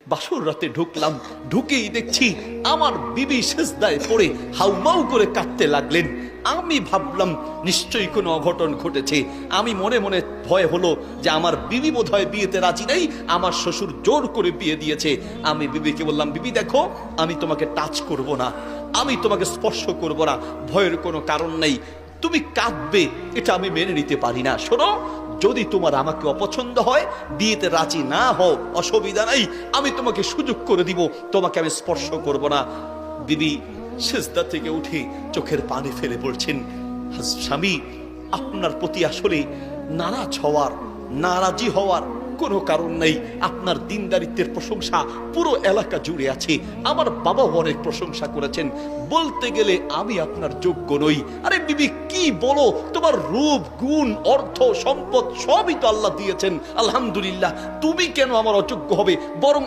বাসর রাতে ঢুকলাম, ঢুকেই দেখছি আমার বিবি সিজদায় পড়ে হাউমাউ করে কাঁদতে লাগলেন। আমি ভাবলাম নিশ্চয়ই কোনো অঘটন ঘটেছে। আমি মনে মনে ভয় হলো যে আমার বিবি বোধহয় বিয়েতে রাজি নেই, আমার শ্বশুর জোর করে বিয়ে দিয়েছে। আমি বিবিকে বললাম, বিবি দেখো, আমি তোমাকে টাচ করব না, আমি তোমাকে স্পর্শ করব না, ভয়ের কোনো কারণ নেই। তুমি কাঁদবে এটা আমি মেনে নিতে পারি না। শোনো, যদি তোমার আমাকে অপছন্দ হয়, বিয়েতে রাজি না হও, অসুবিধা নাই, আমি তোমাকে সুযোগ করে দিব, তোমাকে আমি স্পর্শ করব না। বিবি সিজদা থেকে উঠে চোখের পানি ফেলে বলছেন, স্বামী, আপনার প্রতি আসলে নারাজি হওয়ার কোনো কারণ নেই। আপনার দিনদারিত্বের প্রশংসা পুরো এলাকা জুড়ে আছে, আমার বাবাও অনেক প্রশংসা করেছেন। বলতে গেলে আমি আপনার যোগ্য নই। আরে বিবি কি বলো, তোমার রূপ, গুণ, অর্থ, সম্পদ সবই তো আল্লাহ দিয়েছেন, আলহামদুলিল্লাহ, তুমি কেন আমার অযোগ্য হবে? বরং